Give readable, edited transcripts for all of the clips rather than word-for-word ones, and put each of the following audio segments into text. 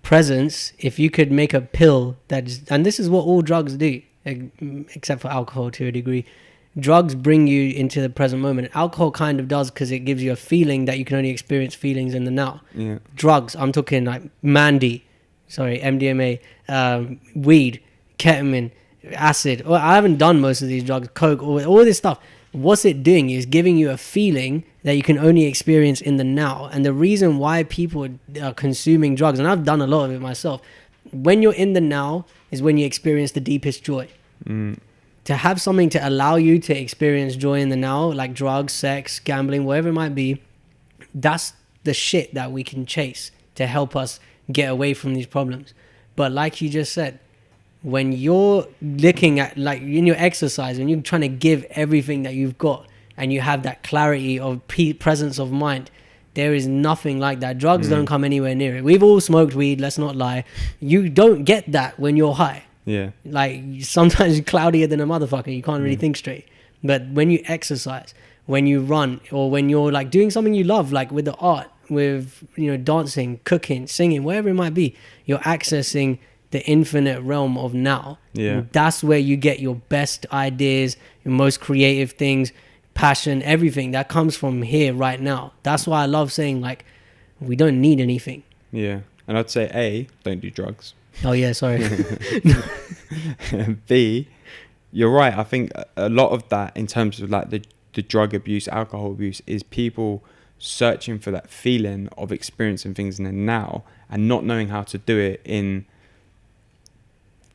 presence, if you could make a pill and this is what all drugs do, except for alcohol to a degree. Drugs bring you into the present moment. Alcohol kind of does, because it gives you a feeling that you can only experience feelings in the now. Yeah. Drugs, I'm talking like MDMA, weed, ketamine, acid. Well, I haven't done most of these drugs, coke, all this stuff. What's it doing is giving you a feeling that you can only experience in the now. And the reason why people are consuming drugs, and I've done a lot of it myself, when you're in the now is when you experience the deepest joy. To have something to allow you to experience joy in the now, like drugs, sex, gambling, whatever it might be, that's the shit that we can chase to help us get away from these problems. But like you just said, when you're looking at, like in your exercise, when you're trying to give everything that you've got and you have that clarity of presence of mind, there is nothing like that. Drugs don't come anywhere near it. We've all smoked weed, let's not lie. You don't get that when you're high. Yeah. Like sometimes you're cloudier than a motherfucker. You can't really think straight. But when you exercise, when you run, or when you're like doing something you love, like with the art, with, you know, dancing, cooking, singing, whatever it might be, you're accessing the infinite realm of now. Yeah. That's where you get your best ideas, your most creative things, passion, everything that comes from here right now. That's why I love saying, like, we don't need anything. Yeah. And I'd say A, don't do drugs. Oh yeah, sorry. B, you're right. I think a lot of that, in terms of like the drug abuse, alcohol abuse, is people searching for that feeling of experiencing things in the now and not knowing how to do it in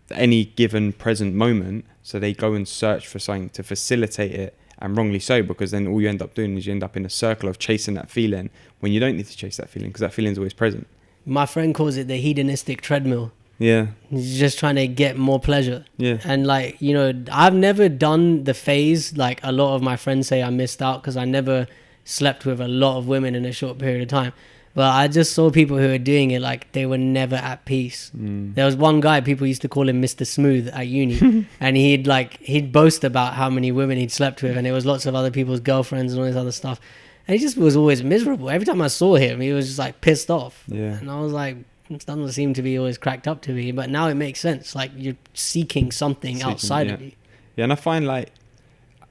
any given present moment. So they go and search for something to facilitate it, and wrongly so, because then all you end up doing is you end up in a circle of chasing that feeling when you don't need to chase that feeling, because that feeling is always present. My friend calls it the hedonistic treadmill. Yeah. He's just trying to get more pleasure. Yeah. And like, you know, I've never done the phase like a lot of my friends say I missed out, because I never slept with a lot of women in a short period of time. But I just saw people who were doing it like they were never at peace. There was one guy, people used to call him Mr. Smooth at uni. And he'd boast about how many women he'd slept with, and it was lots of other people's girlfriends and all this other stuff. And he just was always miserable. Every time I saw him, he was just like pissed off. Yeah. And I was like, it doesn't seem to be always cracked up to me. But now it makes sense. Like, you're seeking something outside of you. Yeah, and I find like,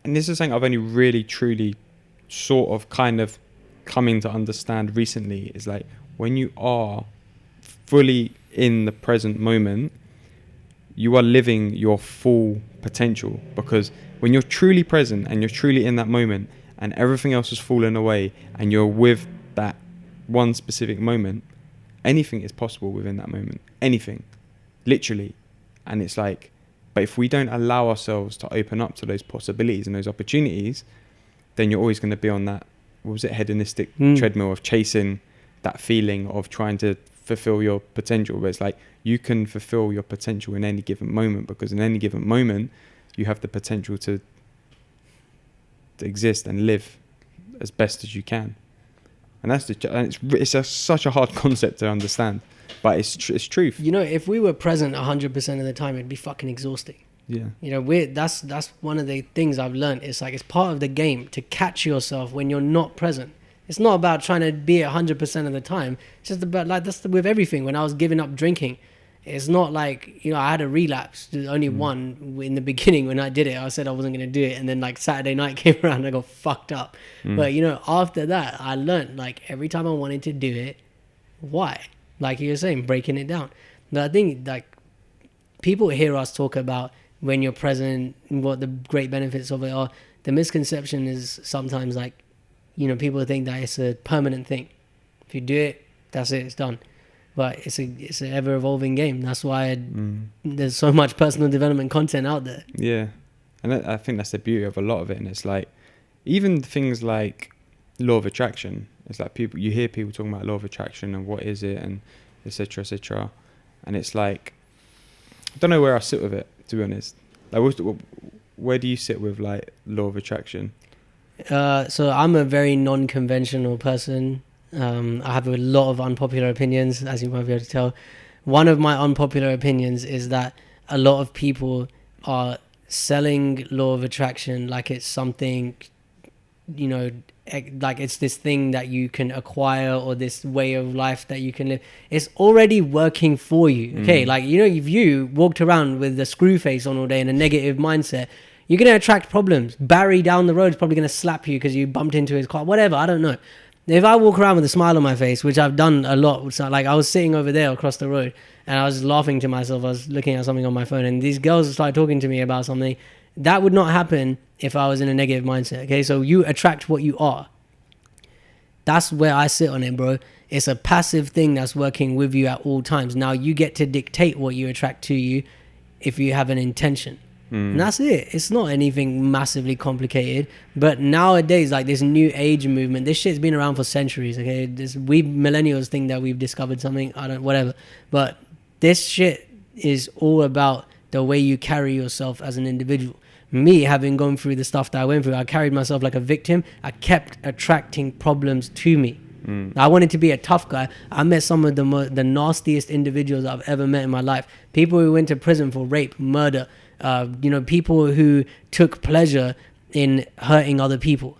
and this is something I've only really, truly sort of kind of coming to understand recently, is like, when you are fully in the present moment, you are living your full potential. Because when you're truly present and you're truly in that moment and everything else has fallen away and you're with that one specific moment, anything is possible within that moment. Anything. Literally. And it's like, but if we don't allow ourselves to open up to those possibilities and those opportunities, then you're always going to be on that, what was it, hedonistic treadmill of chasing that feeling of trying to fulfill your potential. But it's like, you can fulfill your potential in any given moment, because in any given moment you have the potential to exist and live as best as you can. And that's it's such a hard concept to understand, but it's truth. You know, if we were present 100% of the time, it'd be fucking exhausting. Yeah. You know, that's one of the things I've learned. It's like, it's part of the game to catch yourself when you're not present. It's not about trying to be 100% of the time. It's just about, like, that's with everything. When I was giving up drinking, it's not like, you know, I had a relapse. There's only one in the beginning when I did it. I said I wasn't going to do it. And then like Saturday night came around and I got fucked up. But, you know, after that, I learned, like, every time I wanted to do it, why? Like you were saying, breaking it down. But I think, like, people hear us talk about when you're present, what the great benefits of it are. The misconception is sometimes, like, you know, people think that it's a permanent thing. If you do it, that's it, it's done. But it's an ever evolving game. That's why there's so much personal development content out there. Yeah, and I think that's the beauty of a lot of it. And it's like, even things like law of attraction. It's like, you hear people talking about law of attraction and what is it, and etc. etc. And it's like, I don't know where I sit with it, to be honest. Like, where do you sit with like law of attraction? So I'm a very non-conventional person. I have a lot of unpopular opinions, as you might be able to tell. One of my unpopular opinions is that a lot of people are selling law of attraction like it's something you know, like it's this thing that you can acquire or this way of life that you can live. It's already working for you. Okay, like, you know, if you walked around with a screw face on all day and a negative mindset, you're going to attract problems. Barry down the road is probably going to slap you because you bumped into his car. Whatever, I don't know. If I walk around with a smile on my face, which I've done a lot, so like I was sitting over there across the road and I was laughing to myself. I was looking at something on my phone and these girls started talking to me about something. That would not happen if I was in a negative mindset. Okay, so you attract what you are. That's where I sit on it, bro. It's a passive thing that's working with you at all times. Now you get to dictate what you attract to you if you have an intention. And that's it. It's not anything massively complicated. But nowadays, like this new age movement, this shit's been around for centuries. Okay, we millennials think that we've discovered something. Whatever. But this shit is all about the way you carry yourself as an individual. Me, having gone through the stuff that I went through, I carried myself like a victim. I kept attracting problems to me. I wanted to be a tough guy. I met some of the nastiest individuals I've ever met in my life. People who went to prison for rape, murder. You know, people who took pleasure in hurting other people.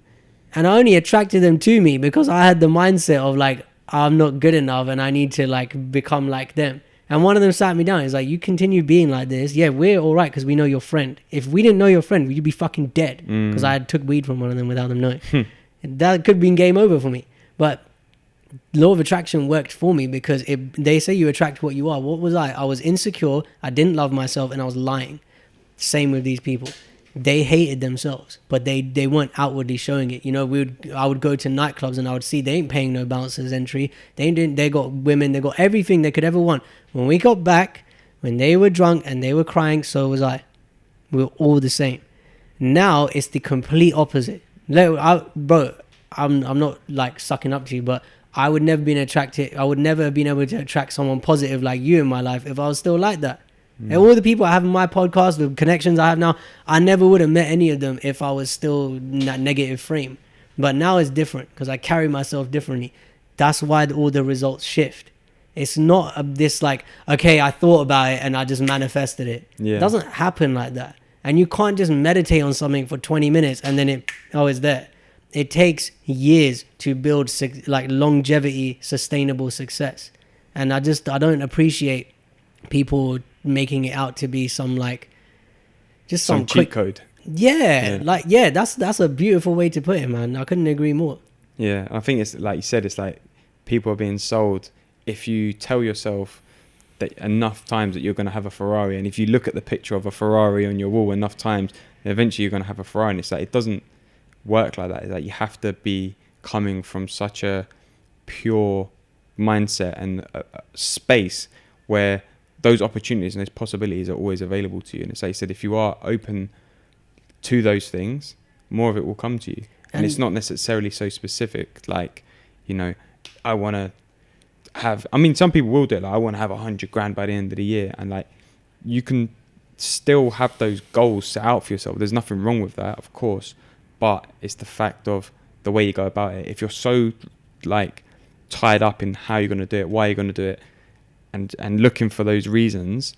And I only attracted them to me because I had the mindset of like, I'm not good enough and I need to like become like them. And one of them sat me down. He's like, you continue being like this. Yeah, we're all right because we know your friend. If we didn't know your friend, you'd be fucking dead. Because I took weed from one of them without them knowing. That could have been game over for me. But law of attraction worked for me because they say you attract what you are. What was I? I was insecure. I didn't love myself and I was lying. Same with these people. They hated themselves, but they weren't outwardly showing it. You know, I would go to nightclubs and I would see they ain't paying no bouncers entry. They got women, they got everything they could ever want. When we got back, when they were drunk and they were crying, so was I. We were all the same. Now it's the complete opposite. Bro, I'm not like sucking up to you, but I would never been attracted. I would never have been able to attract someone positive like you in my life if I was still like that. And all the people I have in my podcast, the connections I have now, I never would have met any of them if I was still in that negative frame. But now it's different because I carry myself differently. That's why all the results shift. It's not this like, okay, I thought about it and I just manifested it. Yeah. It doesn't happen like that. And you can't just meditate on something for 20 minutes and then it's there. It takes years to build like longevity, sustainable success. And I don't appreciate people making it out to be some like just some cheat code. That's a beautiful way to put it, man. I couldn't agree more. Yeah, I think it's like you said, it's like people are being sold. If you tell yourself that enough times that you're going to have a Ferrari, and if you look at the picture of a Ferrari on your wall enough times, eventually you're going to have a Ferrari. And it's like, it doesn't work like that. It's like you have to be coming from such a pure mindset and a space where those opportunities and those possibilities are always available to you. And it's like you said, if you are open to those things, more of it will come to you. And it's not necessarily so specific, like, you know, I want to have, I mean, some people will do it, like, I want to have 100 grand by the end of the year. And like, you can still have those goals set out for yourself. There's nothing wrong with that, of course. But it's the fact of the way you go about it. If you're so like tied up in how you're going to do it, why you're going to do it, and looking for those reasons,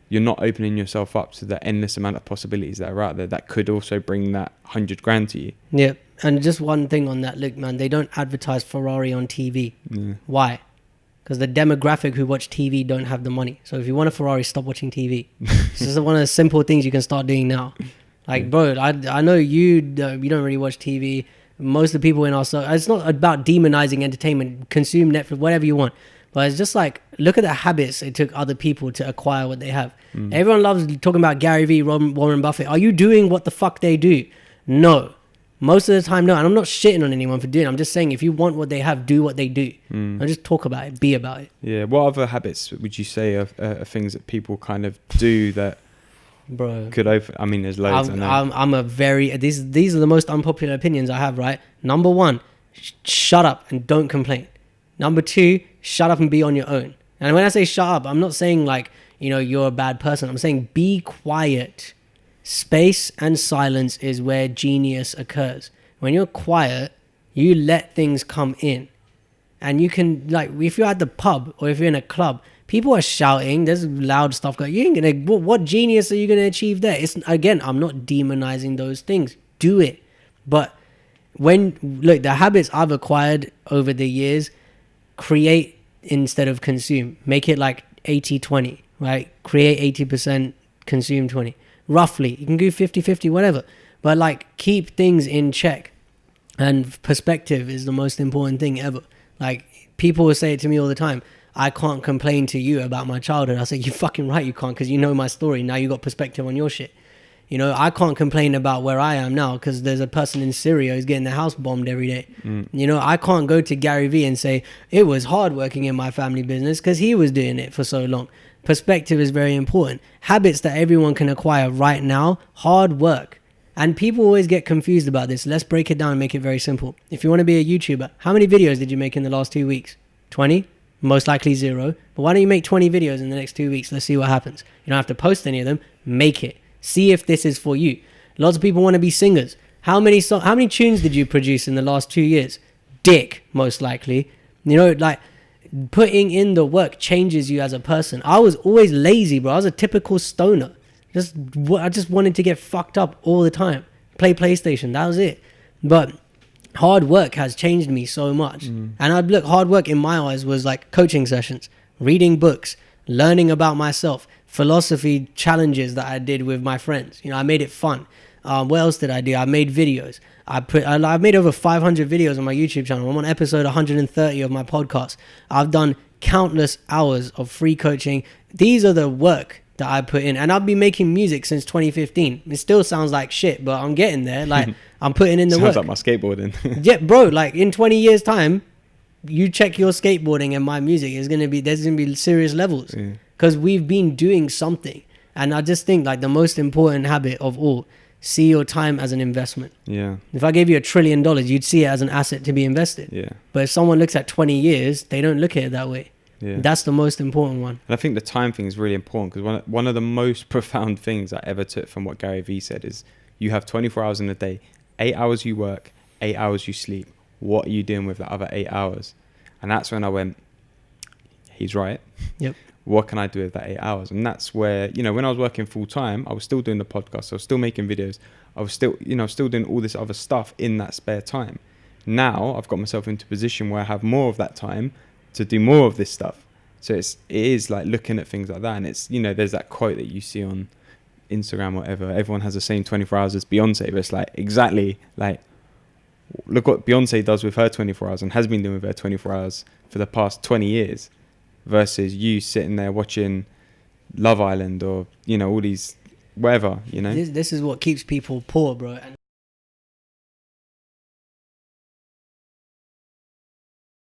you're not opening yourself up to the endless amount of possibilities that are out there that could also bring that 100 grand to you. Yeah. And just one thing on that, look, man, they don't advertise Ferrari on TV. Yeah. Why? Because the demographic who watch TV don't have the money. So if you want a Ferrari, stop watching TV. This is one of the simple things you can start doing now. Like, bro, I know you don't really watch TV. Most of the people in our circle, it's not about demonizing entertainment. Consume Netflix, whatever you want. But it's just like, look at the habits it took other people to acquire what they have. Everyone loves talking about Gary Vee, Warren Buffett. Are you doing what the fuck they do? No. Most of the time, no. And I'm not shitting on anyone for doing it. I'm just saying, if you want what they have, do what they do. And just talk about it. Be about it. Yeah. What other habits would you say are things that people kind of do that, bro, could open? I mean, there's loads. I'm a very, these are the most unpopular opinions I have, right? Number one, shut up and don't complain. Number two, shut up and be on your own. And when I say shut up, I'm not saying like, you know, you're a bad person. I'm saying be quiet. Space and silence is where genius occurs. When you're quiet, you let things come in. And you can, like, if you're at the pub or if you're in a club, people are shouting, there's loud stuff going. You ain't gonna, what genius are you gonna achieve there? It's, again, I'm not demonizing those things. Do it. But Look, the habits I've acquired over the years, create instead of consume. Make it like 80-20, right? Create 80%, consume 20. Roughly. You can do 50-50, whatever. But like, keep things in check. And perspective is the most important thing ever. Like, people will say it to me all the time. I can't complain to you about my childhood. I say, you're fucking right, you can't, because you know my story. Now you got perspective on your shit. You know, I can't complain about where I am now because there's a person in Syria who's getting their house bombed every day. You know, I can't go to Gary Vee and say, it was hard working in my family business because he was doing it for so long. Perspective is very important. Habits that everyone can acquire right now, hard work. And people always get confused about this. Let's break it down and make it very simple. If you want to be a YouTuber, how many videos did you make in the last 2 weeks? 20? Most likely 0. But why don't you make 20 videos in the next 2 weeks? Let's see what happens. You don't have to post any of them. Make it. See if this is for you. Lots of people want to be singers. How many tunes did you produce in the last 2 years? Dick, most likely. You know, like, putting in the work changes you as a person. I was always lazy, bro. I was a typical stoner. I just wanted to get fucked up all the time. Play PlayStation. That was it. But hard work has changed me so much. And hard work in my eyes was like coaching sessions, reading books, learning about myself, philosophy challenges that I did with my friends. You know, I made it fun. What else did I do? I made videos. I've made over 500 videos on my YouTube channel. I'm on episode 130 of my podcast. I've done countless hours of free coaching. These are the work that I put in. And I've been making music since 2015. It still sounds like shit, but I'm getting there. Like, I'm putting in the work. Sounds like my skateboarding. Yeah, bro, like in 20 years time, you check your skateboarding and my music, there's going to be serious levels. Because we've been doing something. And I just think like the most important habit of all, see your time as an investment. Yeah. If I gave you $1 trillion, you'd see it as an asset to be invested. Yeah. But if someone looks at 20 years, they don't look at it that way. Yeah. That's the most important one. And I think the time thing is really important because one of the most profound things I ever took from what Gary Vee said is you have 24 hours in a day, 8 hours you work, 8 hours you sleep. What are you doing with the other 8 hours? And that's when I went, he's right. Yep. What can I do with that 8 hours? And that's where, you know, when I was working full time, I was still doing the podcast. I was still making videos. I was still, you know, still doing all this other stuff in that spare time. Now I've got myself into a position where I have more of that time to do more of this stuff. So it is like looking at things like that. And it's, you know, there's that quote that you see on Instagram or whatever. Everyone has the same 24 hours as Beyonce, but it's like exactly like, look what Beyonce does with her 24 hours and has been doing with her 24 hours for the past 20 years versus you sitting there watching Love Island or, you know, all these, whatever, you know. This is what keeps people poor, bro. And